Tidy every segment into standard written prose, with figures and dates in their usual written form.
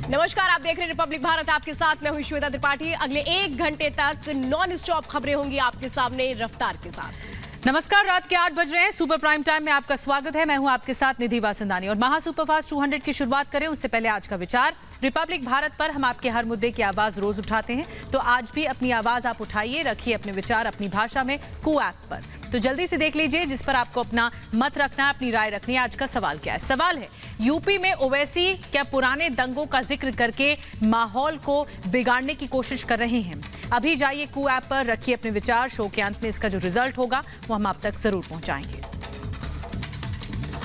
नमस्कार, आप देख रहे हैं रिपब्लिक भारत। आपके साथ मैं हूं श्वेता त्रिपाठी। अगले 1 घंटे तक नॉन स्टॉप खबरें होंगी आपके सामने रफ्तार के साथ। नमस्कार, रात के 8 बज रहे हैं। सुपर प्राइम टाइम में आपका स्वागत है। मैं हूं आपके साथ निधि वासंदानी और महा सुपरफास्ट 200 की शुरुआत करें उससे पहले आज का विचार। रिपब्लिक भारत पर हम आपके हर मुद्दे की आवाज रोज उठाते हैं, तो आज भी अपनी आवाज आप उठाइए, रखिए अपने विचार अपनी भाषा में कू ऐप पर। तो जल्दी से देख लीजिए जिस पर आपको अपना मत रखना, अपनी राय रखनी है। आज का सवाल क्या है? सवाल है, यूपी में ओवैसी क्या पुराने दंगों का जिक्र करके माहौल को बिगाड़ने की कोशिश कर रहे हैं? अभी जाइए कू ऐप पर, रखिए अपने विचार। शो के अंत में इसका जो रिजल्ट होगा वो हम आप तक जरूर पहुंचाएंगे।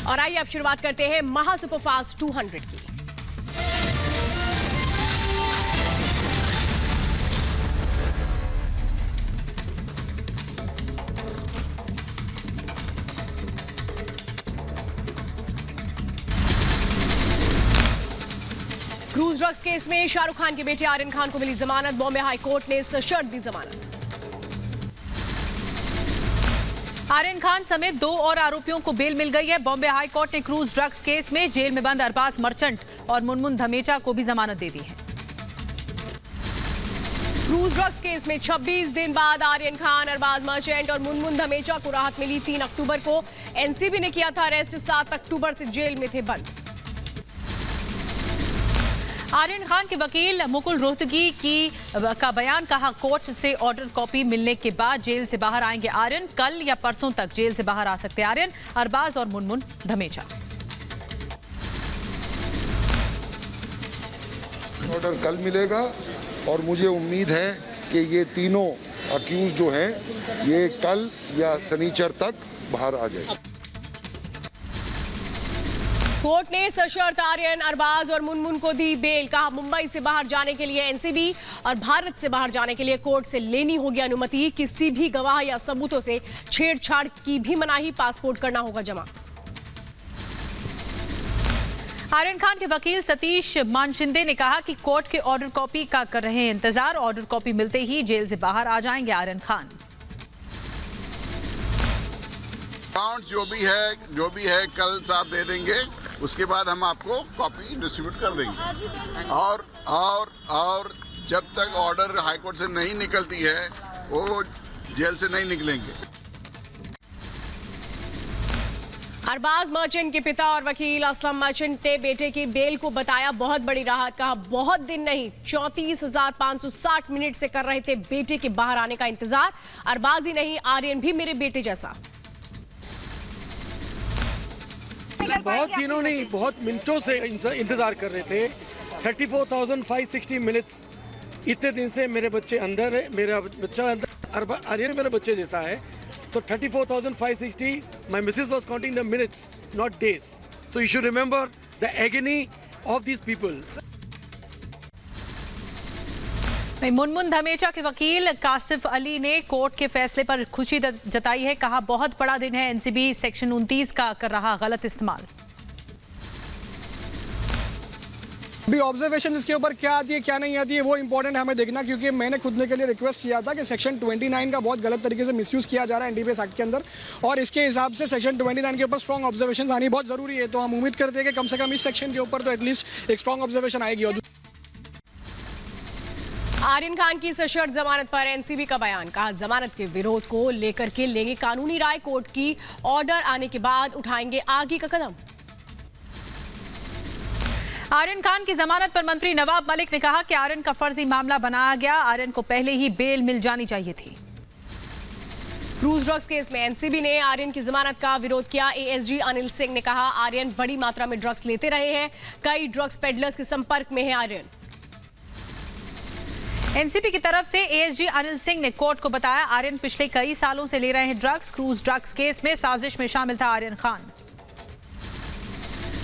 और आइए अब शुरुआत करते हैं महा सुपरफास्ट 200 की। क्रूज ड्रग्स केस में शाहरुख खान के बेटे आर्यन खान को मिली जमानत। बॉम्बे हाई कोर्ट ने सशर्त दी जमानत। आर्यन खान समेत 2 और आरोपियों को बेल मिल गई है। बॉम्बे हाई कोर्ट ने क्रूज ड्रग्स केस में जेल में बंद अरबाज मर्चेंट और मुनमुन धमेचा को भी जमानत दे दी है। क्रूज ड्रग्स केस में 26 दिन बाद आर्यन खान, अरबाज मर्चेंट और मुनमुन धमेचा को राहत मिली। 3 अक्टूबर को एनसीबी ने किया था अरेस्ट। 7 अक्टूबर से जेल में थे बंद। आर्यन खान के वकील मुकुल रोहतगी का बयान, कहा कोर्ट से ऑर्डर कॉपी मिलने के बाद जेल से बाहर आएंगे आर्यन। कल या परसों तक जेल से बाहर आ सकते आर्यन, अरबाज और मुनमुन धमेचा। ऑर्डर कल मिलेगा और मुझे उम्मीद है कि ये तीनों अक्यूज जो हैं ये कल या शनिचर तक बाहर आ जाए। कोर्ट ने सशर्त आर्यन, अरबाज और मुनमुन को दी बेल। कहा मुंबई से बाहर जाने के लिए एनसीबी और भारत से बाहर जाने के लिए कोर्ट से लेनी होगी अनुमति। किसी भी गवाह या सबूतों से छेड़छाड़ की भी मनाही। पासपोर्ट करना होगा जमा। आर्यन खान के वकील सतीश मानशिंदे ने कहा कि कोर्ट के ऑर्डर कॉपी का कर रहे हैं इंतजार। ऑर्डर कॉपी मिलते ही जेल से बाहर आ जाएंगे आर्यन खान। अकाउंट जो भी है कल साहब दे देंगे। उसके बाद हम आपको कॉपी डिस्ट्रीब्यूट कर देंगे। और जब तक ऑर्डर हाईकोर्ट से नहीं निकलती है वो जेल से नहीं निकलेंगे। अरबाज मर्चेंट के पिता और वकील असलम मर्चेंट ने बेटे की बेल को बताया बहुत बड़ी राहत। कहा बहुत दिन नहीं 34,560 मिनट से कर रहे थे बेटे के बाहर आने का इंतजार। अरबाज ही नहीं, आर्यन भी मेरे बेटे जैसा। बहुत दिनों नहीं, बहुत मिनटों से इंतजार कर रहे थे। 34,560 मिनट्स। इतने दिन से मेरे बच्चे अंदर है, मेरा बच्चा अंदर, आर्यन मेरे बच्चे जैसा है। तो 34,560, my missus was counting the minutes, not days. So you should remember the agony of these people. Munmun Dhamecha के वकील कासिफ अली ने कोर्ट के फैसले पर खुशी जताई है। कहा बहुत बड़ा दिन है, एनसीबी सेक्शन 29 का कर रहा गलत इस्तेमाल। अभी ऑब्जर्वेशन इसके ऊपर क्या आती है क्या नहीं आती है वो इंपॉर्टेंट हमें देखना, क्योंकि मैंने खुद के लिए रिक्वेस्ट किया था कि सेक्शन 29 का बहुत गलत तरीके से मिसयूज किया जा रहा है एनडीपीएस एक्ट के अंदर, और इसके हिसाब से सेक्शन 29 के ऊपर स्ट्रॉन्ग ऑब्जर्वेशन आनी बहुत जरूरी है। तो हम उम्मीद करते हैं कि कम से कम इस सेक्शन के ऊपर तो एटलीस्ट एक स्ट्रॉन्ग ऑब्जर्वेशन आएगी। आर्यन खान की सशर्त जमानत पर एनसीबी का बयान। कहा जमानत के विरोध को लेकर के लेंगे कानूनी राय। कोर्ट की ऑर्डर आने के बाद उठाएंगे आगे का कदम। आर्यन खान की जमानत पर मंत्री नवाब मलिक ने कहा कि आर्यन का फर्जी मामला बनाया गया। आर्यन को पहले ही बेल मिल जानी चाहिए थी। क्रूज ड्रग्स केस में एनसीबी ने आर्यन की जमानत का विरोध किया। एएसजी अनिल सिंह ने कहा आर्यन बड़ी मात्रा में ड्रग्स लेते रहे हैं। कई ड्रग्स पेडलर्स के संपर्क में है आर्यन। एनसीबी की तरफ से एएसजी अनिल सिंह ने कोर्ट को बताया आर्यन पिछले कई सालों से ले रहे हैं ड्रग्स। क्रूज ड्रग्स केस में साजिश में शामिल था आर्यन खान।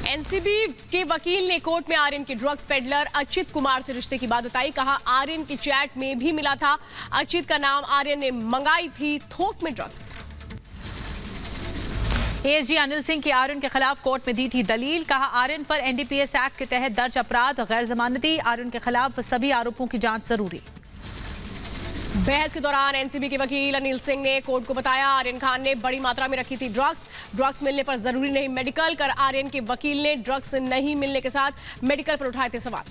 एनसीबी के वकील ने कोर्ट में आर्यन के ड्रग्स पेडलर अचित कुमार से रिश्ते की बात बताई। कहा आर्यन की चैट में भी मिला था अचित का नाम। आर्यन ने मंगाई थी थोक में ड्रग्स। एएसजी अनिल सिंह की आर्यन के खिलाफ कोर्ट में दी थी दलील। कहा आर्यन पर एनडीपीएस एक्ट के तहत दर्ज अपराध गैर जमानती। आर्यन के खिलाफ सभी आरोपों की जांच जरूरी। बहस के दौरान एनसीबी के वकील अनिल सिंह ने कोर्ट को बताया आर्यन खान ने बड़ी मात्रा में रखी थी ड्रग्स मिलने पर जरूरी नहीं मेडिकल कर। आर्यन के वकील ने ड्रग्स नहीं मिलने के साथ मेडिकल पर उठाए थे सवाल।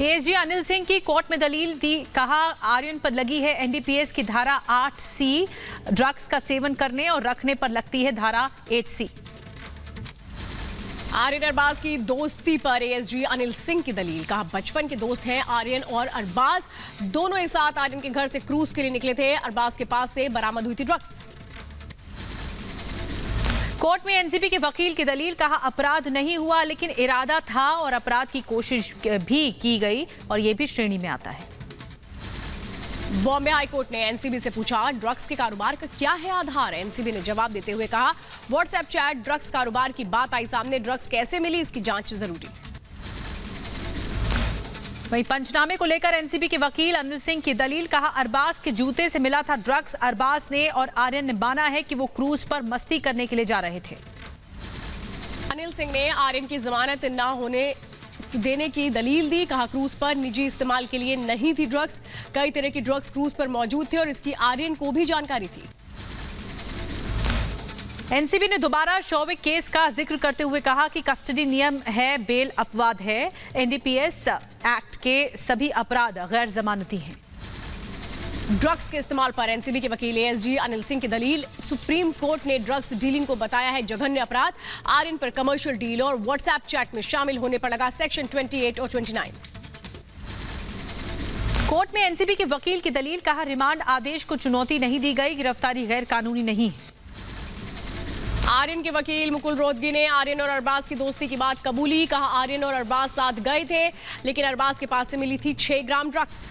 एएसजी अनिल सिंह की कोर्ट में दलील दी, कहा आर्यन पर लगी है एनडीपीएस की धारा 8C, ड्रग्स का सेवन करने और रखने पर लगती है धारा 8C। आर्यन अरबाज की दोस्ती पर एएसजी अनिल सिंह की दलील, कहा बचपन के दोस्त हैं आर्यन और अरबाज, दोनों एक साथ आर्यन के घर से क्रूज के लिए निकले थे। अरबाज के पास से बरामद हुई थी ड्रग्स। कोर्ट में एनसीबी के वकील की दलील, कहा अपराध नहीं हुआ लेकिन इरादा था और अपराध की कोशिश भी की गई और यह भी श्रेणी में आता है। बॉम्बे हाई कोर्ट ने एनसीबी से पूछा ड्रग्स के कारोबार का क्या है आधार। एनसीबी ने जवाब देते हुए कहा व्हाट्सएप चैट ड्रग्स कारोबार की बात आई सामने, ड्रग्स कैसे मिली इसकी जांच जरूरी। वहीं पंचनामे को लेकर एनसीबी के वकील अनिल सिंह की दलील, कहा अरबाज के जूते से मिला था ड्रग्स। अरबाज ने और आर्यन ने माना है कि वो क्रूज पर मस्ती करने के लिए जा रहे थे। अनिल सिंह ने आर्यन की जमानत न होने देने की दलील दी, कहा क्रूज पर निजी इस्तेमाल के लिए नहीं थी ड्रग्स, कई तरह की ड्रग्स क्रूज पर मौजूद थे और इसकी आर्यन को भी जानकारी थी। एनसीबी ने दोबारा शौविक केस का जिक्र करते हुए कहा कि कस्टडी नियम है, बेल अपवाद है। एनडीपीएस एक्ट के सभी अपराध गैर जमानती हैं। ड्रग्स के इस्तेमाल पर एनसीबी के वकील एएसजी अनिल सिंह की दलील, सुप्रीम कोर्ट ने ड्रग्स डीलिंग को बताया है जघन्य अपराध। आर्यन पर कमर्शियल डील और व्हाट्सएप चैट में शामिल होने पर लगा सेक्शन 28 और 29। कोर्ट में एनसीबी के वकील की दलील, कहा रिमांड आदेश को चुनौती नहीं दी गई, गिरफ्तारी गैर कानूनी नहीं है। आर्यन के वकील मुकुल रोहतगी ने आर्यन और अरबाज की दोस्ती की बात कबूली, कहा आर्यन और अरबाज साथ गए थे लेकिन अरबाज के पास से मिली थी 6 ग्राम ड्रग्स।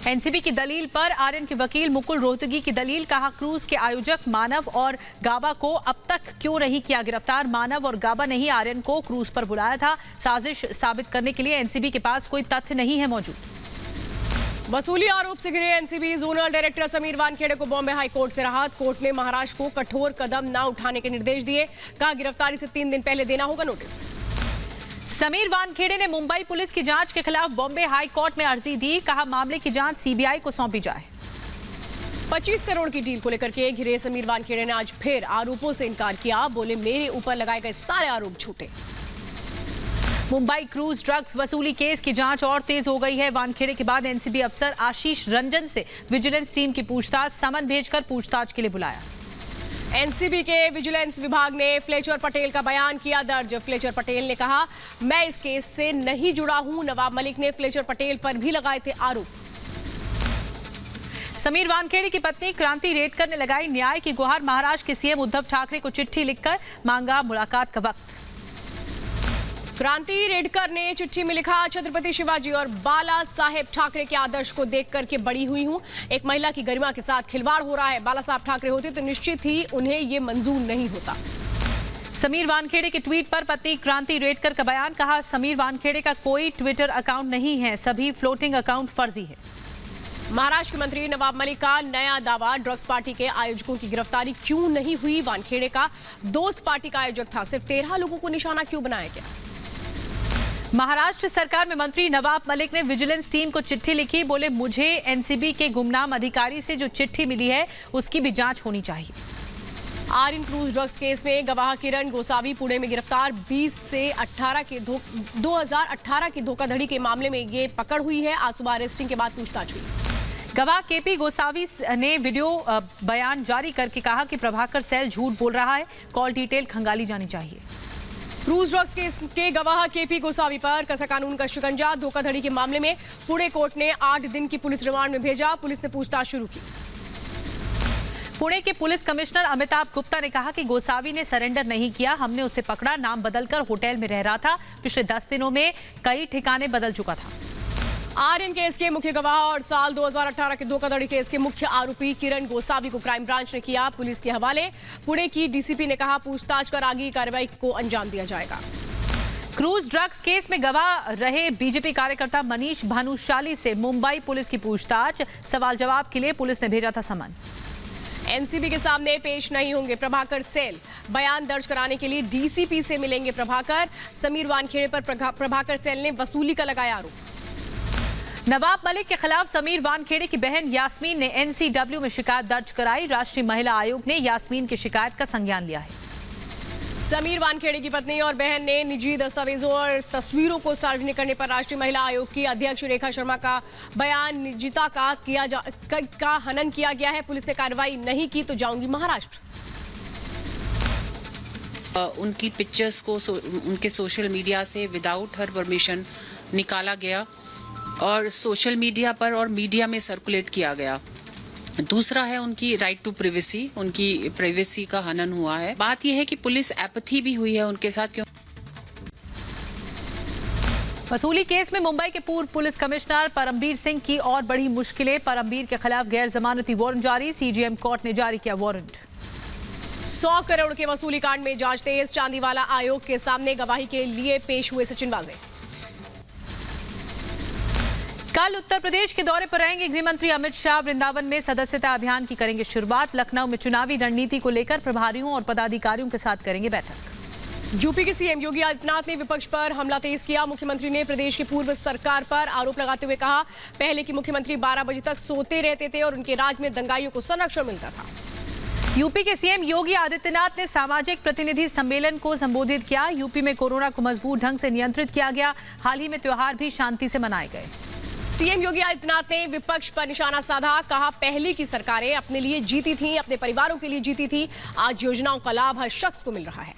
एनसीबी की दलील पर आर्यन के वकील मुकुल रोहतगी की दलील, कहा क्रूज के आयोजक मानव और गाबा को अब तक क्यों नहीं किया गिरफ्तार। मानव और गाबा ने ही आर्यन को क्रूज पर बुलाया था। साजिश साबित करने के लिए एनसीबी के पास कोई तथ्य नहीं है मौजूद। वसूली आरोप से घिरे NCB zonal director Sameer Wankhede को बॉम्बे हाई कोर्ट से राहत। कोर्ट ने महाराष्ट्र को कठोर कदम न उठाने के निर्देश दिए, कहा गिरफ्तारी से 3 दिन पहले देना होगा नोटिस। समीर वानखेड़े ने मुंबई पुलिस की जांच के खिलाफ बॉम्बे हाई कोर्ट में अर्जी दी, कहा मामले की जांच सीबीआई को सौंपी जाए। 25 करोड़ की डील को लेकर के घिरे समीर वानखेड़े ने आज फिर आरोपों से इनकार किया, बोले मेरे ऊपर लगाए गए सारे आरोप झूठे। मुंबई क्रूज ड्रग्स वसूली केस की जांच और तेज हो गई है। वानखेड़े के बाद एनसीबी अफसर आशीष रंजन से विजिलेंस टीम की पूछताछ, समन भेजकर पूछताछ के लिए बुलाया। एनसीबी के विजिलेंस विभाग ने फ्लेचर पटेल का बयान किया दर्ज। फ्लेचर पटेल ने कहा मैं इस केस से नहीं जुड़ा हूं। नवाब मलिक ने फ्लेचर पटेल पर भी लगाए थे आरोप। समीर वानखेड़े की पत्नी क्रांति रेडकर ने लगाई न्याय की गुहार। महाराष्ट्र के सीएम उद्धव ठाकरे को चिट्ठी लिखकर मांगा मुलाकात का वक्त। क्रांति रेडकर ने चिट्ठी में लिखा छत्रपति शिवाजी और बाला साहेब ठाकरे के आदर्श को देख करके बड़ी हुई हूं। एक महिला की गरिमा के साथ खिलवाड़ हो रहा है। बाला साहब ठाकरे होते तो निश्चित ही उन्हें ये मंजूर नहीं होता। समीर वानखेड़े के ट्वीट पर पत्नी क्रांति रेडकर का बयान, कहा समीर वानखेड़े का कोई ट्विटर अकाउंट नहीं है, सभी फ्लोटिंग अकाउंट फर्जी है। महाराष्ट्र के मंत्री नवाब मलिक का नया दावा, ड्रग्स पार्टी के आयोजकों की गिरफ्तारी क्यों नहीं हुई। वानखेड़े का दोस्त पार्टी का आयोजक था, सिर्फ 13 लोगों को निशाना क्यों बनाया गया। महाराष्ट्र सरकार में मंत्री नवाब मलिक ने विजिलेंस टीम को चिट्ठी लिखी, बोले मुझे एनसीबी के गुमनाम अधिकारी से जो चिट्ठी मिली है उसकी भी जांच होनी चाहिए। आर्यन क्रूज ड्रग्स केस में गवाह किरण गोसावी पुणे में गिरफ्तार। 2018 की धोखाधड़ी के मामले में ये पकड़ हुई है। आज सुबह अरेस्टिंग के बाद पूछताछ हुई। गवाह केपी गोसावी ने वीडियो बयान जारी करके कहा कि प्रभाकर सैल झूठ बोल रहा है, कॉल डिटेल खंगाली जानी चाहिए। क्रूज ड्रग्स केस के गवाह केपी गोसावी पर कसा कानून का शिकंजा। धोखाधड़ी के मामले में पुणे कोर्ट ने 8 दिन की पुलिस रिमांड में भेजा। पुलिस ने पूछताछ शुरू की। पुणे के पुलिस कमिश्नर अमिताभ गुप्ता ने कहा कि गोसावी ने सरेंडर नहीं किया, हमने उसे पकड़ा, नाम बदलकर होटल में रह रहा था, पिछले 10 दिनों में कई ठिकाने बदल चुका था। आर्यन केस के मुख्य गवाह और साल 2018 के धोखाधड़ी केस के मुख्य आरोपी किरण गोसावी को क्राइम ब्रांच ने किया पुलिस के हवाले। पुणे की डीसीपी ने कहा पूछताछ कर आगे की कार्रवाई को अंजाम दिया जाएगा। क्रूज ड्रग्स केस में गवाह रहे बीजेपी कार्यकर्ता मनीष भानुशाली से मुंबई पुलिस की पूछताछ, सवाल जवाब के लिए पुलिस ने भेजा था समन। एनसीबी के सामने पेश नहीं होंगे प्रभाकर सैल, बयान दर्ज कराने के लिए डीसीपी से मिलेंगे प्रभाकर। समीर वानखेड़े पर प्रभाकर सैल ने वसूली का लगाया आरोप। नवाब मलिक के खिलाफ समीर वानखेड़े की बहन यास्मीन ने एनसीडब्ल्यू में शिकायत दर्ज कराई। राष्ट्रीय महिला आयोग ने यास्मीन की शिकायत का संज्ञान लिया है। समीर वानखेड़े की पत्नी और बहन ने निजी दस्तावेजों और तस्वीरों को सार्वजनिक करने पर राष्ट्रीय महिला आयोग की अध्यक्ष रेखा शर्मा का बयान निजता का हनन किया गया है। पुलिस ने कार्रवाई नहीं की तो जाऊंगी महाराष्ट्र। उनकी पिक्चर्स को उनके सोशल मीडिया से विदाउट हर परमिशन निकाला गया और सोशल मीडिया पर और मीडिया में सर्कुलेट किया गया। दूसरा है उनकी राइट टू प्राइवेसी, उनकी प्राइवेसी का हनन हुआ है। बात यह है कि पुलिस एपैथी भी हुई है उनके साथ। क्यों वसूली केस में मुंबई के पूर्व पुलिस कमिश्नर परमबीर सिंह की और बड़ी मुश्किलें। परमबीर के खिलाफ गैर जमानती वारंट जारी, सीजेएम कोर्ट ने जारी किया वारंट। 100 करोड़ के वसूली कांड में जांच तेज, चांदीवाला आयोग के सामने गवाही के लिए पेश हुए सचिन वाजे। कल उत्तर प्रदेश के दौरे पर रहेंगे गृह मंत्री अमित शाह। वृंदावन में सदस्यता अभियान की करेंगे शुरुआत। लखनऊ में चुनावी रणनीति को लेकर प्रभारियों और पदाधिकारियों के साथ करेंगे बैठक। यूपी के सीएम योगी आदित्यनाथ ने विपक्ष पर हमला तेज किया। मुख्यमंत्री ने प्रदेश की पूर्व सरकार पर आरोप लगाते हुए कहा, पहले की मुख्यमंत्री 12 बजे तक सोते रहते थे और उनके राज में दंगाइयों को संरक्षण मिलता था। यूपी के सीएम योगी आदित्यनाथ ने सामाजिक प्रतिनिधि सम्मेलन को संबोधित किया। यूपी में कोरोना को मजबूत ढंग से नियंत्रित किया गया। हाल ही में त्योहार भी शांति से मनाए गए। सीएम योगी आदित्यनाथ ने विपक्ष पर निशाना साधा, कहा पहले की सरकारें अपने लिए जीती थी, अपने परिवारों के लिए जीती थी। आज योजनाओं का लाभ हर शख्स को मिल रहा है।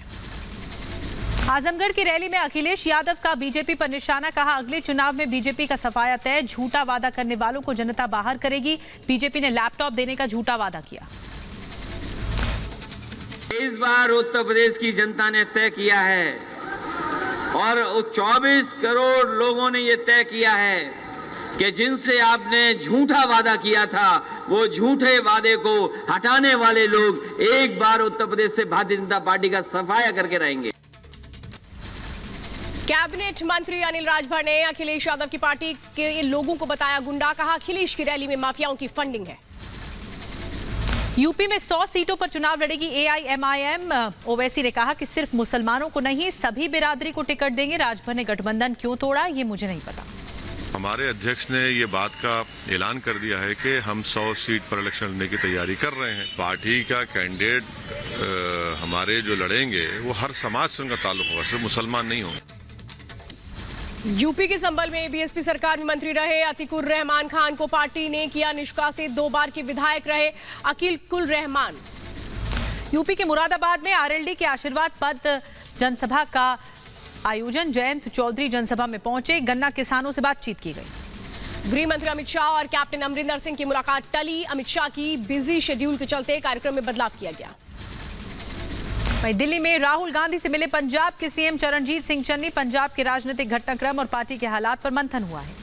आजमगढ़ की रैली में अखिलेश यादव का बीजेपी पर निशाना, कहा अगले चुनाव में बीजेपी का सफाया तय। झूठा वादा करने वालों को जनता बाहर करेगी। बीजेपी ने लैपटॉप देने का झूठा वादा किया। इस बार उत्तर प्रदेश की जनता ने तय किया है और 24 करोड़ लोगों ने यह तय किया है कि जिनसे आपने झूठा वादा किया था, वो झूठे वादे को हटाने वाले लोग एक बार उत्तर प्रदेश से भारतीय जनता पार्टी का सफाया करके रहेंगे। कैबिनेट मंत्री अनिल राजभर ने अखिलेश यादव की पार्टी के लोगों को बताया गुंडा, कहा अखिलेश की रैली में माफियाओं की फंडिंग है। यूपी में 100 सीटों पर चुनाव लड़ेगी एआईएमआईएम। ओवैसी ने कहा कि सिर्फ मुसलमानों को नहीं, सभी बिरादरी को टिकट देंगे। राजभर ने गठबंधन क्यों तोड़ा, ये मुझे नहीं पता। हमारे अध्यक्ष ने ये बात का ऐलान कर दिया है कि हम 100 सीट पर इलेक्शन लड़ने की तैयारी कर रहे हैं। पार्टी का कैंडिडेट हमारे जो लड़ेंगे वो हर समाज से उनका ताल्लुक होगा, सिर्फ मुसलमान नहीं होंगे। यूपी के संभल में बीएसपी सरकार में मंत्री रहे अतिकुर रहमान खान को पार्टी ने किया निष्कासित। 2 बार के विधायक रहे अकील रहमान। यूपी के मुरादाबाद में आरएलडी के आशीर्वाद पद जनसभा का आयोजन। जयंत चौधरी जनसभा में पहुंचे। गन्ना किसानों से बातचीत की गई। गृह मंत्री अमित शाह और कैप्टन अमरिंदर सिंह की मुलाकात टली। अमित शाह की बिजी शेड्यूल के चलते कार्यक्रम में बदलाव किया गया। वहीं दिल्ली में राहुल गांधी से मिले पंजाब के सीएम चरणजीत सिंह चन्नी। पंजाब के राजनीतिक घटनाक्रम और पार्टी के हालात पर मंथन हुआ है।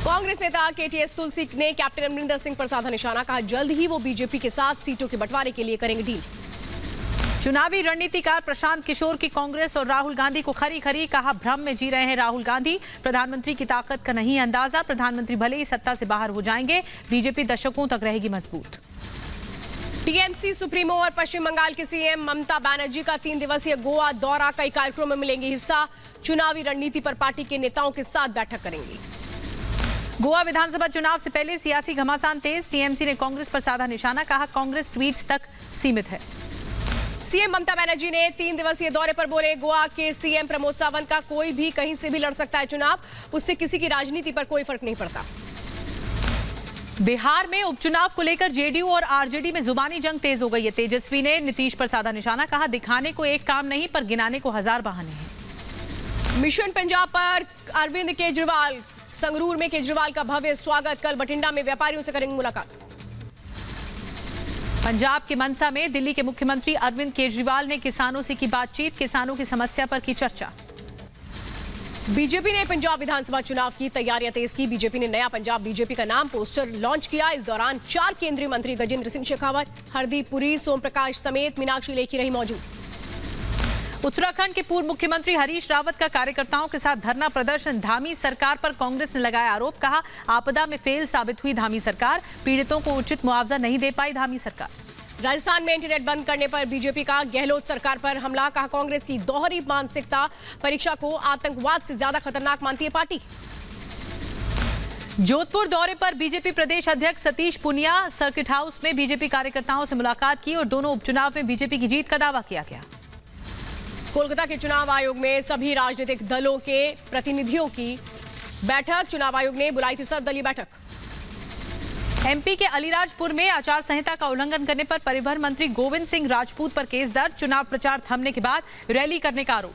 कांग्रेस नेता केटीएस तुलसी ने कैप्टन अमरिंदर सिंह पर साधा निशाना, कहा जल्द ही वो बीजेपी के साथ सीटों के बंटवारे के लिए करेंगे डील। चुनावी रणनीतिकार प्रशांत किशोर की कांग्रेस और राहुल गांधी को खरी खरी, कहा भ्रम में जी रहे हैं राहुल गांधी। प्रधानमंत्री की ताकत का नहीं अंदाजा। प्रधानमंत्री भले ही सत्ता से बाहर हो जाएंगे, बीजेपी दशकों तक रहेगी मजबूत। टीएमसी सुप्रीमो और पश्चिम बंगाल के सीएम ममता बनर्जी का 3 दिवसीय गोवा दौरा। कई कार्यक्रमों में मिलेंगे हिस्सा। चुनावी रणनीति पर पार्टी के नेताओं के साथ बैठक करेंगी। गोवा विधानसभा चुनाव से पहले सियासी घमासान तेज। टीएमसी ने कांग्रेस पर साधा निशाना, कहा कांग्रेस ट्वीट्स तक सीमित है। सीएम ममता बनर्जी ने 3 दिवसीय दौरे पर बोले, गोवा के सीएम प्रमोद सावंत का कोई भी कहीं से भी लड़ सकता है चुनाव, उससे किसी की राजनीति पर कोई फर्क नहीं पड़ता। बिहार में उपचुनाव को लेकर जेडीयू और आरजेडी में जुबानी जंग तेज हो गई है। तेजस्वी ने नीतीश पर साधा निशाना, कहा दिखाने को एक काम नहीं पर गिनाने को 1000 बहाने हैं। मिशन पंजाब पर अरविंद केजरीवाल। संगरूर में केजरीवाल का भव्य स्वागत। कल बठिंडा में व्यापारियों से करेंगे मुलाकात। पंजाब के मनसा में दिल्ली के मुख्यमंत्री अरविंद केजरीवाल ने किसानों से की बातचीत। किसानों की समस्या पर की चर्चा। बीजेपी ने पंजाब विधानसभा चुनाव की तैयारियां तेज की। बीजेपी ने नया पंजाब बीजेपी का नाम पोस्टर लॉन्च किया। इस दौरान 4 केंद्रीय मंत्री गजेंद्र सिंह शेखावत, हरदीप पुरी, सोम प्रकाश समेत मीनाक्षी लेखी रही मौजूद। उत्तराखंड के पूर्व मुख्यमंत्री हरीश रावत का कार्यकर्ताओं के साथ धरना प्रदर्शन। धामी सरकार पर कांग्रेस ने लगाया आरोप, कहा आपदा में फेल साबित हुई धामी सरकार। पीड़ितों को उचित मुआवजा नहीं दे पाई धामी सरकार। राजस्थान में इंटरनेट बंद करने पर बीजेपी का गहलोत सरकार पर हमला, कहा कांग्रेस की दोहरी मानसिकता परीक्षा को आतंकवाद से ज्यादा खतरनाक मानती है पार्टी। जोधपुर दौरे पर बीजेपी प्रदेश अध्यक्ष सतीश पुनिया सर्किट हाउस में बीजेपी कार्यकर्ताओं से मुलाकात की और दोनों उपचुनाव में बीजेपी की जीत का दावा किया गया। कोलकाता के चुनाव आयोग में सभी राजनीतिक दलों के प्रतिनिधियों की बैठक। चुनाव आयोग ने बुलाई थी सर्वदलीय बैठक। एमपी के अलीराजपुर में आचार संहिता का उल्लंघन करने पर परिवहन मंत्री गोविंद सिंह राजपूत पर केस दर्ज। चुनाव प्रचार थमने के बाद रैली करने का आरोप।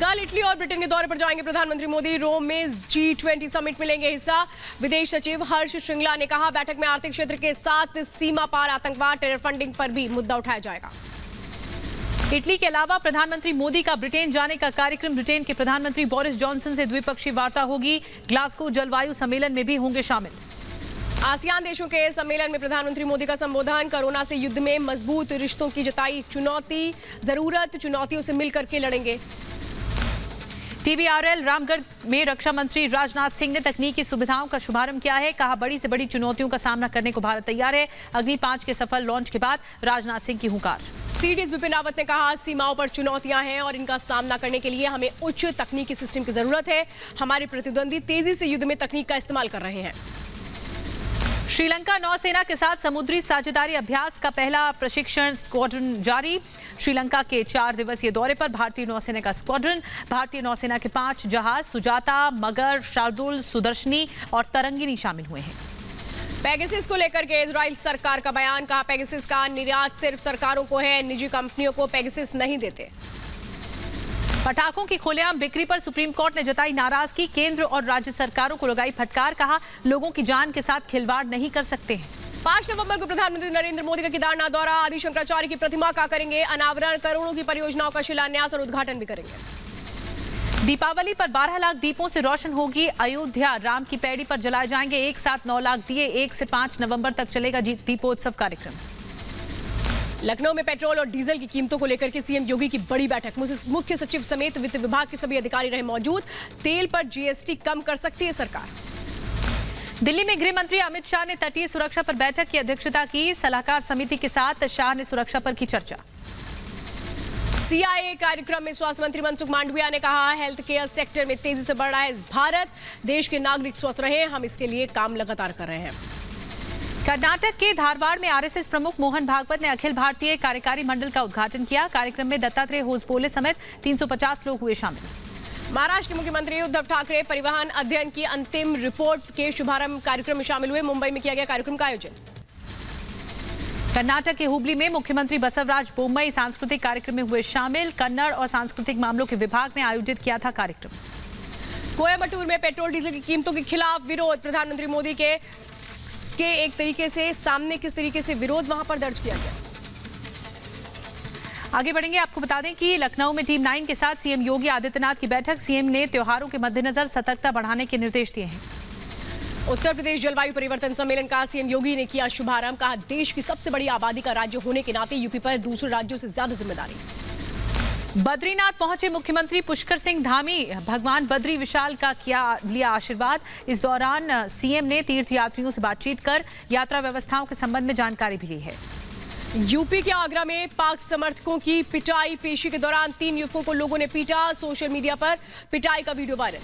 कल इटली और ब्रिटेन के दौरे पर जाएंगे प्रधानमंत्री मोदी। रोम में G20 समिट में लेंगे हिस्सा। विदेश सचिव हर्ष श्रृंगला ने कहा, बैठक में आर्थिक क्षेत्र के साथ सीमा पार आतंकवाद, टेरर फंडिंग पर भी मुद्दा उठाया जाएगा। इटली के अलावा प्रधानमंत्री मोदी का ब्रिटेन जाने का कार्यक्रम। ब्रिटेन के प्रधानमंत्री बोरिस जॉनसन से द्विपक्षीय वार्ता होगी। ग्लासगो जलवायु सम्मेलन में भी होंगे शामिल। आसियान देशों के सम्मेलन में प्रधानमंत्री मोदी का संबोधन। कोरोना से युद्ध में मजबूत रिश्तों की जताई चुनौती, जरूरत चुनौतियों से मिलकर के लड़ेंगे। TBRL रामगढ़ में रक्षा मंत्री राजनाथ सिंह ने तकनीकी सुविधाओं का शुभारंभ किया है। कहा, बड़ी से बड़ी चुनौतियों का सामना करने को भारत तैयार है। अग्नि 5 के सफल लॉन्च के बाद राजनाथ सिंह की हुंकार। सीडीएस बिपिन रावत ने कहा, सीमाओं पर चुनौतियां हैं और इनका सामना करने के लिए हमें उच्च तकनीकी सिस्टम की जरूरत है। हमारे प्रतिद्वंदी तेजी से युद्ध में तकनीक का इस्तेमाल कर रहे हैं। श्रीलंका नौसेना के साथ समुद्री साझेदारी अभ्यास का पहला प्रशिक्षण स्क्वाड्रन जारी। श्रीलंका के 4 दिवसीय दौरे पर भारतीय नौसेना का स्क्वाड्रन। भारतीय नौसेना के 5 जहाज सुजाता, मगर, शार्दुल, सुदर्शनी और तरंगिनी शामिल हुए हैं। पेगासस को लेकर के इजराइल सरकार का बयान। कहा, पेगासस का निर्यात सिर्फ सरकारों को है, निजी कंपनियों को पेगासस नहीं देते। पटाखों की खुलेआम बिक्री पर सुप्रीम कोर्ट ने जताई नाराजगी। केंद्र और राज्य सरकारों को लगाई फटकार। कहा, लोगों की जान के साथ खिलवाड़ नहीं कर सकते हैं। 5 नवंबर को प्रधानमंत्री नरेंद्र मोदी का केदारनाथ दौरा। आदि शंकराचार्य की प्रतिमा का करेंगे अनावरण। करोड़ों की परियोजनाओं का शिलान्यास और उद्घाटन भी करेंगे। दीपावली पर 12 लाख दीपों से रोशन होगी अयोध्या। राम की पैड़ी पर जलाए जाएंगे एक साथ 9 लाख दिए। 1 से 5 नवंबर तक चलेगा दीपोत्सव कार्यक्रम। लखनऊ में पेट्रोल और डीजल की कीमतों को लेकर के सीएम योगी की बड़ी बैठक। मुख्य सचिव समेत वित्त विभाग के सभी अधिकारी रहे मौजूद। तेल पर जीएसटी कम कर सकती है सरकार। दिल्ली में गृह मंत्री अमित शाह ने तटीय सुरक्षा पर बैठक की अध्यक्षता की। सलाहकार समिति के साथ शाह ने सुरक्षा पर की चर्चा। सीआईए कार्यक्रम में स्वास्थ्य मंत्री मनसुख मांडविया ने कहा, हेल्थ केयर सेक्टर में तेजी से बढ़ रहा है भारत। देश के नागरिक स्वस्थ रहे, हम इसके लिए काम लगातार कर रहे हैं। कर्नाटक के धारवाड़ में आरएसएस प्रमुख मोहन भागवत ने अखिल भारतीय कार्यकारी मंडल का उद्घाटन किया। कार्यक्रम में दत्तात्रेय होसबोले समेत 350 लोग हुए शामिल। महाराष्ट्र के मुख्यमंत्री उद्धव ठाकरे परिवहन अध्ययन की अंतिम रिपोर्ट के शुभारंभ कार्यक्रम में शामिल हुए। मुंबई में किया गया कार्यक्रम का आयोजन। कर्नाटक के हुबली में मुख्यमंत्री बसवराज बोम्मई सांस्कृतिक कार्यक्रम में हुए शामिल। कन्नड़ और सांस्कृतिक मामलों के विभाग ने आयोजित किया था कार्यक्रम। कोयम्बटूर में पेट्रोल डीजल की कीमतों के खिलाफ विरोध। प्रधानमंत्री मोदी के एक तरीके से सामने किस तरीके से विरोध वहां पर दर्ज किया गया। आगे बढ़ेंगे। आपको बता दें कि लखनऊ में टीम 9 के साथ सीएम योगी आदित्यनाथ की बैठक। सीएम ने त्योहारों के मद्देनजर सतर्कता बढ़ाने के निर्देश दिए हैं। उत्तर प्रदेश जलवायु परिवर्तन सम्मेलन का सीएम योगी ने किया शुभारंभ। कहा, देश की सबसे बड़ी आबादी का राज्य होने के नाते यूपी पर दूसरे राज्यों से ज्यादा जिम्मेदारी। बद्रीनाथ पहुंचे मुख्यमंत्री पुष्कर सिंह धामी। भगवान बद्री विशाल का लिया आशीर्वाद। इस दौरान सीएम ने तीर्थयात्रियों से बातचीत कर यात्रा व्यवस्थाओं के संबंध में जानकारी भी ली है। यूपी के आगरा में पाक समर्थकों की पिटाई। पेशी के दौरान 3 युवकों को लोगों ने पीटा। सोशल मीडिया पर पिटाई का वीडियो वायरल।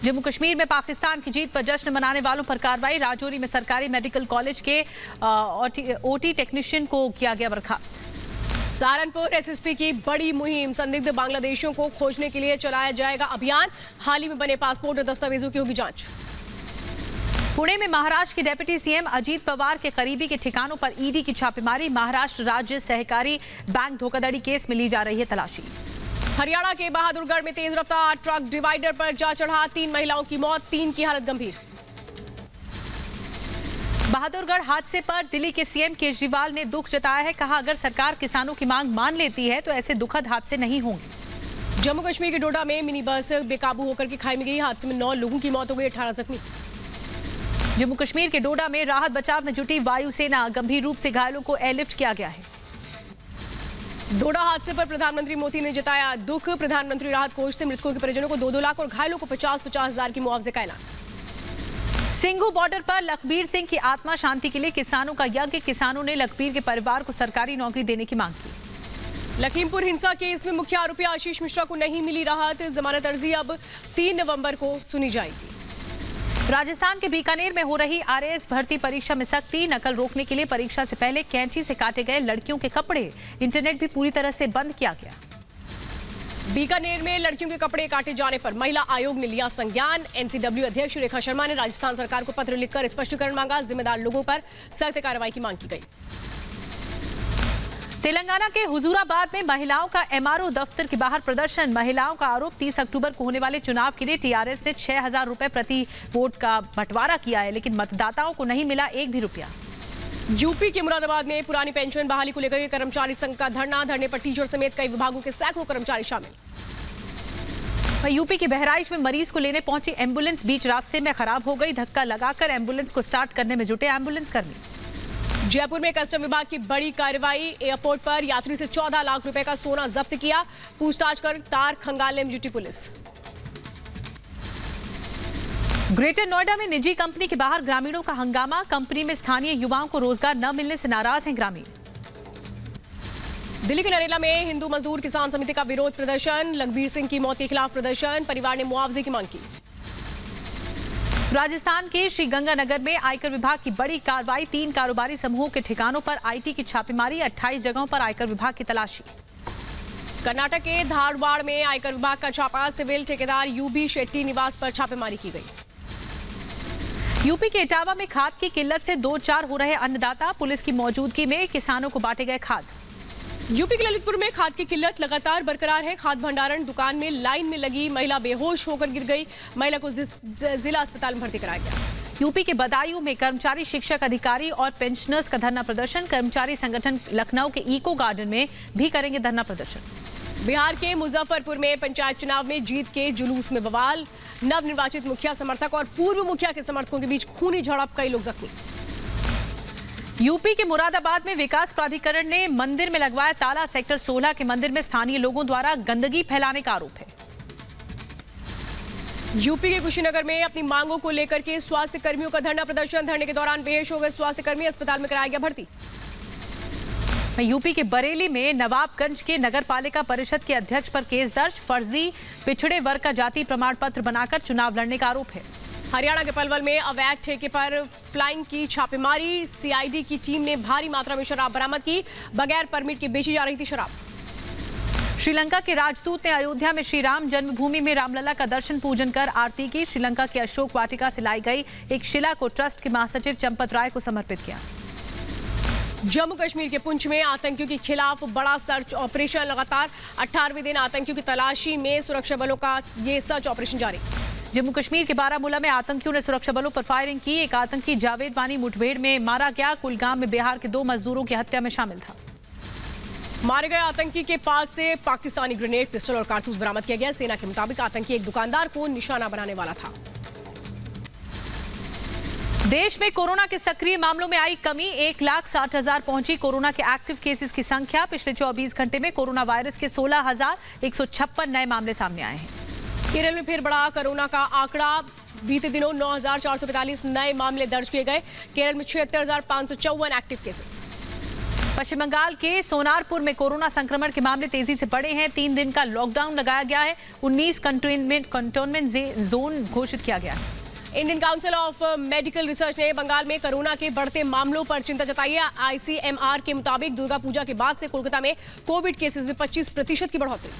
जम्मू कश्मीर में पाकिस्तान की जीत पर जश्न मनाने वालों पर कार्रवाई। राजौरी में सरकारी मेडिकल कॉलेज के ओटी टेक्नीशियन को किया गया बर्खास्त। सहारनपुर एसएसपी की बड़ी मुहिम। संदिग्ध बांग्लादेशियों को खोजने के लिए चलाया जाएगा अभियान। हाल ही में बने पासपोर्ट और दस्तावेजों की होगी जांच। पुणे में महाराष्ट्र के डिप्टी सीएम अजीत पवार के करीबी के ठिकानों पर ईडी की छापेमारी। महाराष्ट्र राज्य सहकारी बैंक धोखाधड़ी केस में ली जा रही है तलाशी। हरियाणा के बहादुरगढ़ में तेज रफ्तार ट्रक डिवाइडर पर जा चढ़ा। 3 महिलाओं की मौत, 3 की हालत गंभीर। बहादुरगढ़ हादसे पर दिल्ली के सीएम केजरीवाल ने दुख जताया है। कहा, अगर सरकार किसानों की मांग मान लेती है तो ऐसे दुखद हादसे नहीं होंगे। जम्मू कश्मीर के डोडा में मिनी बस बेकाबू होकर के खाई में गई। हादसे में 9 लोगों की मौत हो गई, 18 जख्मी। जम्मू कश्मीर के डोडा में राहत बचाव में जुटी वायुसेना। गंभीर रूप से घायलों को एयरलिफ्ट किया गया है। डोडा हादसे पर प्रधानमंत्री मोदी ने जताया दुख। प्रधानमंत्री राहत कोष से मृतकों के परिजनों को 2-2 लाख और घायलों को 50-50 हजार की मुआवजे का ऐलान। सिंघू बॉर्डर पर लखबीर सिंह की आत्मा शांति के लिए किसानों का यज्ञ। किसानों ने लखबीर के परिवार को सरकारी नौकरी देने की मांग की। लखीमपुर हिंसा केस में मुख्य आरोपी आशीष मिश्रा को नहीं मिली राहत। जमानत अर्जी अब 3 नवंबर को सुनी जाएगी। राजस्थान के बीकानेर में हो रही आरएएस भर्ती परीक्षा में सख्ती। नकल रोकने के लिए परीक्षा से पहले कैंची से काटे गए लड़कियों के कपड़े। इंटरनेट भी पूरी तरह से बंद किया गया। बीकानेर में लड़कियों के कपड़े काटे जाने पर महिला आयोग ने लिया संज्ञान। एनसीडब्ल्यू अध्यक्ष रेखा शर्मा ने राजस्थान सरकार को पत्र लिखकर स्पष्टीकरण मांगा। जिम्मेदार लोगों पर सख्त कार्रवाई की मांग की गई। तेलंगाना के हुजूराबाद में महिलाओं का एमआरओ दफ्तर के बाहर प्रदर्शन। महिलाओं का आरोप 30 अक्टूबर को होने वाले चुनाव के लिए टीआरएस ने 6,000 रुपए प्रति वोट का बंटवारा किया है, लेकिन मतदाताओं को नहीं मिला एक भी रुपया। यूपी के मुरादाबाद में पुरानी पेंशन बहाली को लेकर कर्मचारी संघ का धरना। धरने पर टीचर समेत कई विभागों के सैकड़ों कर्मचारी शामिल। यूपी के बहराइच में मरीज को लेने पहुंची एम्बुलेंस बीच रास्ते में खराब हो गई। धक्का लगाकर एम्बुलेंस को स्टार्ट करने में जुटे एम्बुलेंस कर्मी। जयपुर में कस्टम विभाग की बड़ी कार्रवाई। एयरपोर्ट पर यात्री से 14 लाख रुपए का सोना जब्त किया। पूछताछ कर तार खंगालने में जुटी पुलिस। ग्रेटर नोएडा में निजी कंपनी के बाहर ग्रामीणों का हंगामा। कंपनी में स्थानीय युवाओं को रोजगार न मिलने से नाराज हैं ग्रामीण। दिल्ली के नरेला में हिंदू मजदूर किसान समिति का विरोध प्रदर्शन। लखबीर सिंह की मौत के खिलाफ प्रदर्शन। परिवार ने मुआवजे की मांग की। राजस्थान के श्रीगंगानगर में आयकर विभाग की बड़ी कार्रवाई। 3 कारोबारी समूहों के ठिकानों पर आईटी की छापेमारी। 28 जगहों पर आयकर विभाग की तलाशी। कर्नाटक के धारवाड़ में आयकर विभाग का छापा। सिविल ठेकेदार यूबी शेट्टी निवास पर छापेमारी की गई। यूपी के इटावा में खाद की किल्लत से 2-4 हो रहे अन्नदाता। पुलिस की मौजूदगी में किसानों को बांटे गए खाद। यूपी के ललितपुर में खाद की किल्लत लगातार बरकरार है। खाद भंडारण दुकान में लाइन में लगी महिला बेहोश होकर गिर गई। महिला को जिला अस्पताल में भर्ती कराया गया। यूपी के बदायूं में कर्मचारी, शिक्षक, अधिकारी और पेंशनर्स का धरना प्रदर्शन। कर्मचारी संगठन लखनऊ के इको गार्डन में भी करेंगे धरना प्रदर्शन। बिहार के मुजफ्फरपुर में पंचायत चुनाव में जीत के जुलूस में बवाल। नवनिर्वाचित मुखिया समर्थक और पूर्व मुखिया के समर्थकों के बीच खूनी झड़प, कई लोग जख्मी। यूपी के मुरादाबाद में विकास प्राधिकरण ने मंदिर में लगवाया ताला। सेक्टर 16 के मंदिर में स्थानीय लोगों द्वारा गंदगी फैलाने का आरोप है। यूपी के कुशीनगर में अपनी मांगों को लेकर के स्वास्थ्य कर्मियों का धरना प्रदर्शन। धरने के दौरान बेहोश हो गए स्वास्थ्य कर्मी। अस्पताल में कराया गया भर्ती। यूपी के बरेली में नवाबगंज के नगरपालिका परिषद के अध्यक्ष पर केस दर्ज। फर्जी पिछड़े वर्ग का जाति प्रमाण पत्र बनाकर चुनाव लड़ने का आरोप है। हरियाणा के पलवल में अवैध ठेके पर फ्लाइंग की छापेमारी। सीआईडी की टीम ने भारी मात्रा में शराब बरामद की। बगैर परमिट के बेची जा रही थी शराब। श्रीलंका के राजदूत ने अयोध्या में श्री राम जन्मभूमि में रामलला का दर्शन पूजन कर आरती की। श्रीलंका के अशोक वाटिका से लाई गई एक शिला को ट्रस्ट के महासचिव चंपत राय को समर्पित किया। जम्मू कश्मीर के पुंछ में आतंकियों के खिलाफ बड़ा सर्च ऑपरेशन। लगातार 18वें दिन आतंकियों की तलाशी में सुरक्षा बलों का ये सर्च ऑपरेशन जारी। जम्मू कश्मीर के बारामूला में आतंकियों ने सुरक्षा बलों पर फायरिंग की। एक आतंकी जावेद वानी मुठभेड़ में मारा गया। कुलगाम में बिहार के 2 मजदूरों की हत्या में शामिल था। मारे गए आतंकी के पास से पाकिस्तानी ग्रेनेड, पिस्टल और कारतूस बरामद किया गया। सेना के मुताबिक आतंकी एक दुकानदार को निशाना बनाने वाला था। देश में कोरोना के सक्रिय मामलों में आई कमी। 1,60,000 पहुंची कोरोना के एक्टिव केसेस की संख्या। पिछले 24 घंटे में कोरोना वायरस के 16,156 नए मामले सामने आए हैं। केरल में फिर बड़ा कोरोना का आंकड़ा। बीते दिनों 9,445 नए मामले दर्ज किए गए। केरल में 76,554 एक्टिव केसेस। पश्चिम बंगाल के सोनारपुर में कोरोना संक्रमण के मामले तेजी से बढ़े हैं। 3 दिन का लॉकडाउन लगाया गया है। 19 कंटेनमेंट जोन घोषित किया गया है। Indian council of medical research ने बंगाल में कोरोना के बढ़ते मामलों पर चिंता जताई है। आईसीएमआर के मुताबिक दुर्गा पूजा के बाद से कोलकाता में कोविड केसेस में 25% की बढ़ोतरी।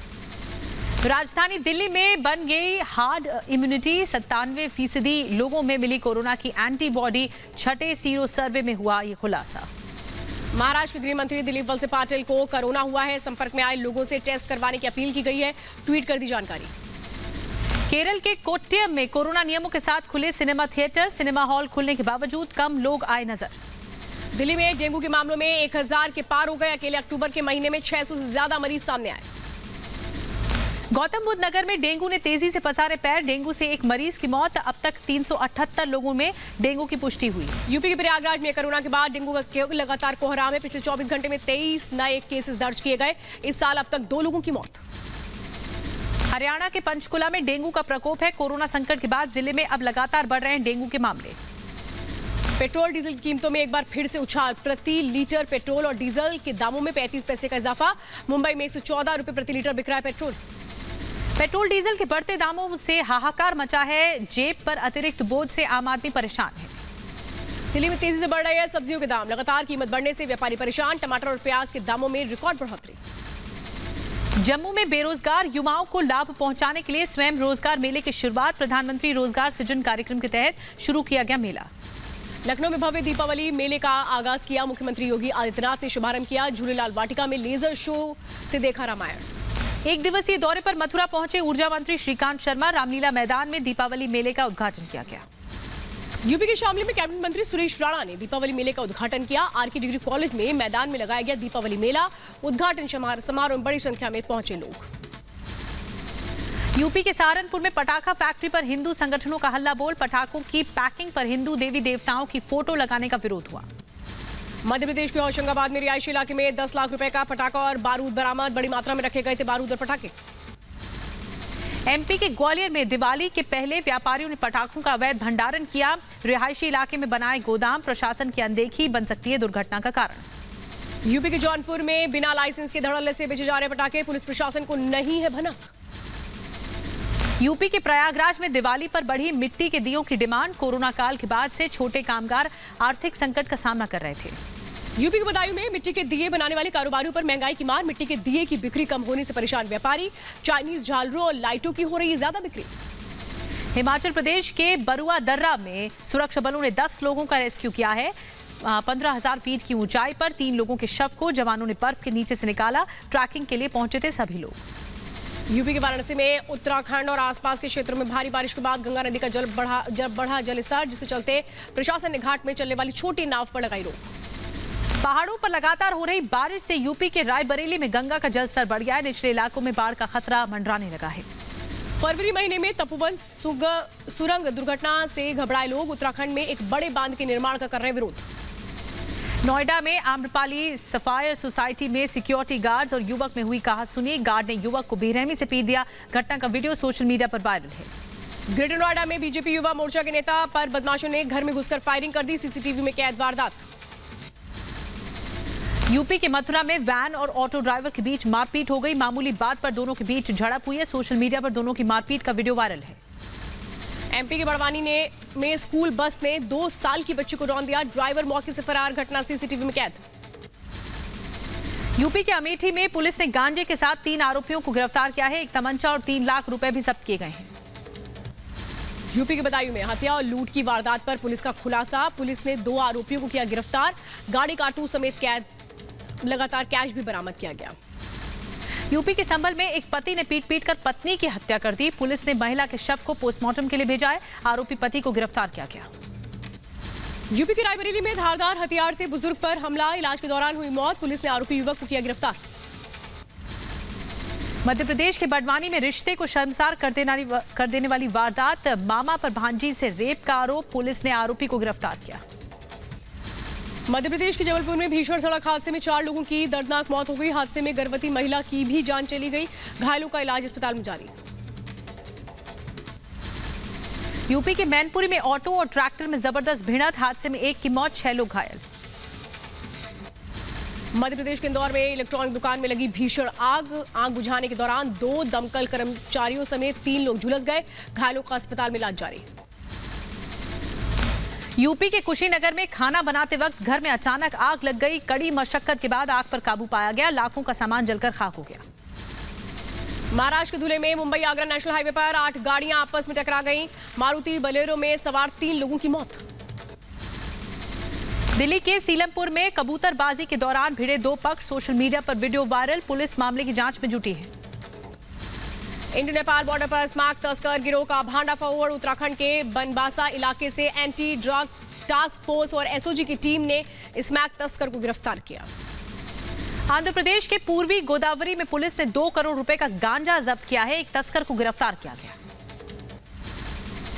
राजधानी दिल्ली में बन गई हार्ड इम्यूनिटी। 97% लोगों में मिली कोरोना की एंटीबॉडी। छठे सीरो सर्वे में हुआ ये खुलासा। महाराष्ट्र के गृह मंत्री दिलीप वलसे पाटिल को कोरोना हुआ है। संपर्क में आए लोगों से टेस्ट करवाने की अपील की गई है। ट्वीट कर दी जानकारी। केरल के कोट्टयम में कोरोना नियमों के साथ खुले सिनेमा थिएटर। सिनेमा हॉल खुलने के बावजूद कम लोग आए नजर। दिल्ली में डेंगू के मामलों में 1000 के पार हो गए। अकेले अक्टूबर के महीने में 600 से ज्यादा मरीज सामने आए। गौतम बुद्ध नगर में डेंगू ने तेजी से पसारे पैर। डेंगू से एक मरीज की मौत। अब तक 378 लोगों में डेंगू की पुष्टि हुई। यूपी के प्रयागराज में कोरोना के बाद डेंगू का लगातार कोहराम है। पिछले 24 घंटे में 23 नए केसेस दर्ज किए गए। इस साल अब तक 2 लोगों की मौत। हरियाणा के पंचकुला में डेंगू का प्रकोप है। कोरोना संकट के बाद जिले में अब लगातार बढ़ रहे हैं डेंगू के मामले। पेट्रोल डीजल की कीमतों में एक बार फिर से उछाल। प्रति लीटर पेट्रोल और डीजल के दामों में 35 पैसे का इजाफा। मुंबई में 114 रुपए प्रति लीटर बिक रहा है पेट्रोल। पेट्रोल डीजल के बढ़ते दामों से हाहाकार मचा है। जेब पर अतिरिक्त बोझ से आम आदमी परेशान है। दिल्ली में तेजी से बढ़ रहे हैं सब्जियों के दाम। लगातार कीमत बढ़ने से व्यापारी परेशान। टमाटर और प्याज के दामों में रिकॉर्ड बढ़ोतरी। जम्मू में बेरोजगार युवाओं को लाभ पहुंचाने के लिए स्वयं रोजगार मेले की शुरुआत प्रधानमंत्री रोजगार सृजन कार्यक्रम के तहत शुरू किया गया मेला। लखनऊ में भव्य दीपावली मेले का आगाज किया। मुख्यमंत्री योगी आदित्यनाथ ने शुभारंभ किया। झूलेलाल वाटिका में लेजर शो से देखा रामायण। एक दिवसीय दौरे पर मथुरा पहुंचे ऊर्जा मंत्री श्रीकांत शर्मा। रामलीला मैदान में दीपावली मेले का उद्घाटन किया गया। यूपी के शामली में कैबिनेट मंत्री सुरेश राणा ने दीपावली मेले का उद्घाटन किया। आरके डिग्री कॉलेज में मैदान में लगाया गया दीपावली मेला। उद्घाटन समारोह में बड़ी संख्या में पहुंचे लोग। यूपी के सहारनपुर में पटाखा फैक्ट्री पर हिंदू संगठनों का हल्ला बोल। पटाखों की पैकिंग पर हिंदू देवी देवताओं की फोटो लगाने का विरोध हुआ। मध्य प्रदेश के होशंगाबाद में रिहायशी इलाके में 10 लाख रुपए का पटाखा और बारूद बरामद। बड़ी मात्रा में रखे गए थे बारूद और पटाखे। एमपी के ग्वालियर में दिवाली के पहले व्यापारियों ने पटाखों का अवैध भंडारण किया। रिहायशी इलाके में बनाए गोदाम। प्रशासन की अनदेखी बन सकती है दुर्घटना का कारण। यूपी के जौनपुर में बिना लाइसेंस के धड़ल्ले से बेचे जा रहे पटाखे। पुलिस प्रशासन को नहीं है भनक। यूपी के प्रयागराज में दिवाली पर बढ़ी मिट्टी के दियों की डिमांड। कोरोना काल के बाद से छोटे कामगार आर्थिक संकट का सामना कर रहे थे। यूपी के बदायूं में मिट्टी के दिए बनाने वाले कारोबारियों पर महंगाई की मार। मिट्टी के दिए की बिक्री कम होने से परेशान व्यापारी। चाइनीज झालरों और लाइटों की हो रही है ज्यादा बिक्री। हिमाचल प्रदेश के बरुआ दर्रा में सुरक्षा बलों ने 10 लोगों का रेस्क्यू किया है। 15,000 फीट की ऊंचाई पर 3 लोगों के शव को जवानों ने बर्फ के नीचे से निकाला। ट्रैकिंग के लिए पहुंचे थे सभी लोग। यूपी के वाराणसी में उत्तराखंड और आसपास के क्षेत्रों में भारी बारिश के बाद गंगा नदी का बढ़ा जलस्तर, जिसके चलते प्रशासन ने घाट में चलने वाली छोटी नाव पर लगाई रोक। पहाड़ों पर लगातार हो रही बारिश से यूपी के रायबरेली में गंगा का जलस्तर बढ़ गया है। निचले इलाकों में बाढ़ का खतरा मंडराने लगा है। फरवरी महीने में तपोवन सुरंग दुर्घटना से घबराए लोग। उत्तराखंड में एक बड़े बांध के निर्माण का कर रहे विरोध। नोएडा में आम्रपाली सफायर सोसाइटी में सिक्योरिटी गार्ड्स और युवक में हुई कहासुनी। गार्ड ने युवक को बेरहमी से पीट दिया। घटना का वीडियो सोशल मीडिया पर वायरल है। ग्रेटर नोएडा में बीजेपी युवा मोर्चा के नेता पर बदमाशों ने घर में घुसकर फायरिंग कर दी। सीसीटीवी में कैद वारदात। यूपी के मथुरा में वैन और ऑटो ड्राइवर के बीच मारपीट हो गई। मामूली बात पर दोनों के बीच झड़प हुई है। सोशल मीडिया पर दोनों की मारपीट का वीडियो वायरल है। एमपी के बड़वानी में स्कूल बस ने 2 साल की बच्ची को रौंद दिया। ड्राइवर मौके से फरार। घटना सीसीटीवी में कैद। यूपी के अमेठी में पुलिस ने गांजे के साथ 3 आरोपियों को गिरफ्तार किया है। एक तमंचा और 3 लाख रुपए भी जब्त किए गए हैं। यूपी के बदायूं में हत्या और लूट की वारदात पर पुलिस का खुलासा। पुलिस ने 2 आरोपियों को किया गिरफ्तार। गाड़ी कारतूस समेत कैद लगातार कैश भी बरामद किया गया। यूपी के संभल में एक पति ने पीट कर पत्नी की हत्या कर दी। पुलिस ने महिला के शव को पोस्टमार्टम के लिए भेजा है। आरोपी पति को गिरफ्तार किया गया। यूपी के रायबरेली में धारदार हथियार से बुजुर्ग पर हमला। इलाज के दौरान हुई मौत। पुलिस ने आरोपी युवक को किया गिरफ्तार। मध्य प्रदेश के बड़वानी में रिश्ते को शर्मसार कर देने वाली वारदात। मामा पर भांजी से रेप का आरोप। पुलिस ने आरोपी को गिरफ्तार किया। मध्य प्रदेश के जबलपुर में भीषण सड़क हादसे में 4 लोगों की दर्दनाक मौत हो गई। हादसे में गर्भवती महिला की भी जान चली गई। घायलों का इलाज अस्पताल में जारी। यूपी के मैनपुरी में ऑटो और ट्रैक्टर में जबरदस्त भिड़ंत। हादसे में 1 की मौत, 6 लोग घायल। मध्य प्रदेश के इंदौर में इलेक्ट्रॉनिक दुकान में लगी भीषण आग बुझाने के दौरान 2 दमकल कर्मचारियों समेत 3 लोग झुलस गए। घायलों का अस्पताल में इलाज जारी। यूपी के कुशीनगर में खाना बनाते वक्त घर में अचानक आग लग गई। कड़ी मशक्कत के बाद आग पर काबू पाया गया। लाखों का सामान जलकर खाक हो गया। महाराष्ट्र के धुले में मुंबई आगरा नेशनल हाईवे पर 8 गाड़ियां आपस में टकरा गईं। मारुति बलेरो में सवार 3 लोगों की मौत। दिल्ली के सीलमपुर में कबूतरबाजी के दौरान भिड़े 2 पक्ष। सोशल मीडिया पर वीडियो वायरल। पुलिस मामले की जांच में जुटी है। इंडो नेपाल बॉर्डर पर स्मैक तस्कर गिरोह का भांडाफोड़। उत्तराखंड के बनबासा इलाके से एंटी ड्रग टास्क फोर्स और एसओजी की टीम ने स्मैक तस्कर को गिरफ्तार किया। आंध्र प्रदेश के पूर्वी गोदावरी में पुलिस ने 2 करोड़ रुपए का गांजा जब्त किया है। एक तस्कर को गिरफ्तार किया गया।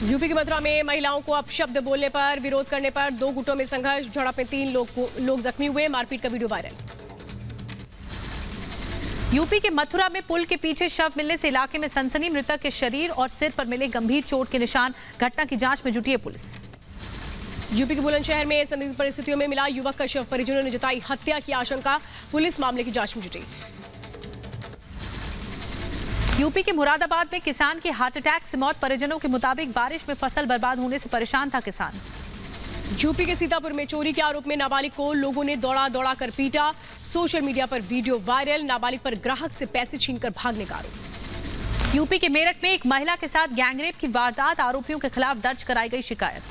यूपी के मथुरा में महिलाओं को अपशब्द बोलने पर विरोध करने पर 2 गुटों में संघर्ष। झड़प में 3 लोग जख्मी हुए। मारपीट का वीडियो वायरल। यूपी के मथुरा में पुल के पीछे शव मिलने से इलाके में सनसनी। मृतक के शरीर और सिर पर मिले गंभीर चोट के निशान। घटना की जांच में जुटी है पुलिस। यूपी के बुलंदशहर में संदिग्ध परिस्थितियों में मिला युवक का शव। परिजनों ने जताई हत्या की आशंका। पुलिस मामले की जांच में जुटी। यूपी के मुरादाबाद में किसान की हार्ट अटैक से मौत। परिजनों के मुताबिक बारिश में फसल बर्बाद होने से परेशान था किसान। यूपी के सीतापुर में चोरी के आरोप में नाबालिग को लोगों ने दौड़ा दौड़ा कर पीटा। सोशल मीडिया पर वीडियो वायरल। नाबालिग पर ग्राहक से पैसे छीनकर भागने का आरोप। यूपी के मेरठ में एक महिला के साथ गैंगरेप की वारदात, आरोपियों के खिलाफ दर्ज कराई गई शिकायत।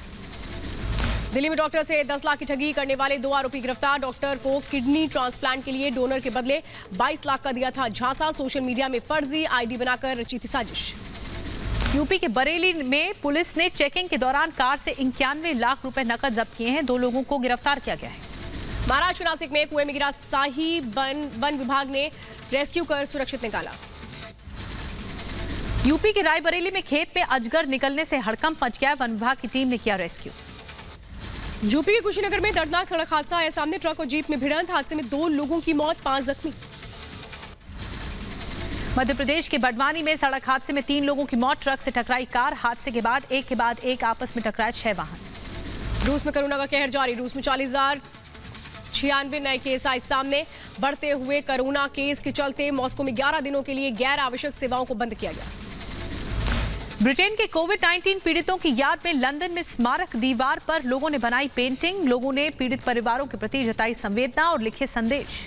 दिल्ली में डॉक्टर से 10 लाख की ठगी करने वाले 2 आरोपी गिरफ्तार। डॉक्टर को किडनी ट्रांसप्लांट के लिए डोनर के बदले 22 लाख का दिया था झांसा। सोशल मीडिया में फर्जी आईडी बनाकर रची थी साजिश। यूपी के बरेली में पुलिस ने चेकिंग के दौरान कार से 91 लाख रुपए नकद जब्त किए हैं। 2 लोगों को गिरफ्तार किया गया है। महाराष्ट्र के नासिक में कुएं में गिरा शाही वन विभाग ने रेस्क्यू कर सुरक्षित निकाला। यूपी के रायबरेली में खेत में अजगर निकलने से हड़कंप मच गया। वन विभाग की टीम ने किया रेस्क्यू। यूपी के कुशीनगर में दर्दनाक सड़क हादसा आया सामने। ट्रक और जीप में भिड़ंत, हादसे में 2 लोगों की मौत, 5 जख्मी। मध्य प्रदेश के बड़वानी में सड़क हादसे में 3 लोगों की मौत। ट्रक से टकराई कार। हादसे के बाद एक आपस में टकराए 6 वाहन। रूस में कोरोना का कहर जारी। रूस में 40,096 नए केस आए सामने। बढ़ते हुए कोरोना केस के चलते मॉस्को में 11 दिनों के लिए गैर आवश्यक सेवाओं को बंद किया गया। ब्रिटेन के कोविड-19 पीड़ितों की याद में लंदन में स्मारक दीवार पर लोगों ने बनाई पेंटिंग। लोगों ने पीड़ित परिवारों के प्रति जताई संवेदना और लिखे संदेश।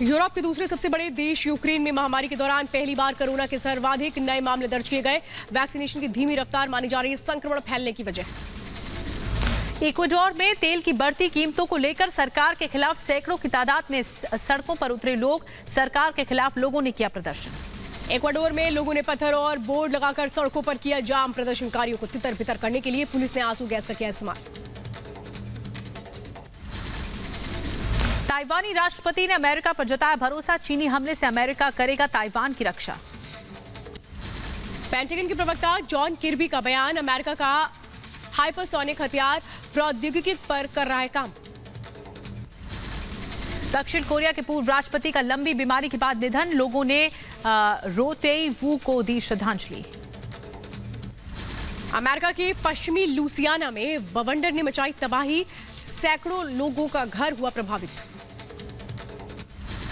यूरोप के दूसरे सबसे बड़े देश यूक्रेन में महामारी के दौरान पहली बार कोरोना के सर्वाधिक नए मामले दर्ज किए गए। वैक्सीनेशन की धीमी रफ्तार मानी जा रही है संक्रमण फैलने की वजह। इक्वाडोर में तेल की बढ़ती कीमतों को लेकर सरकार के खिलाफ सैकड़ों की तादाद में सड़कों पर उतरे लोग। सरकार के खिलाफ लोगों ने किया प्रदर्शन। इक्वाडोर में लोगों ने पत्थर और बोर्ड लगाकर सड़कों पर किया जाम। प्रदर्शनकारियों को तितर बितर करने के लिए पुलिस ने आंसू गैस का किया इस्तेमाल। ताइवानी राष्ट्रपति ने अमेरिका पर जताया भरोसा। चीनी हमले से अमेरिका करेगा ताइवान की रक्षा। पेंटागन के प्रवक्ता जॉन किर्बी का बयान। अमेरिका का हाइपरसोनिक हथियार प्रौद्योगिकी पर कर रहा है काम। दक्षिण कोरिया के पूर्व राष्ट्रपति का लंबी बीमारी के बाद निधन। लोगों ने रो तेई वू को दी श्रद्धांजलि। अमेरिका के पश्चिमी लुसियाना में बवंडर ने मचाई तबाही। सैकड़ों लोगों का घर हुआ प्रभावित।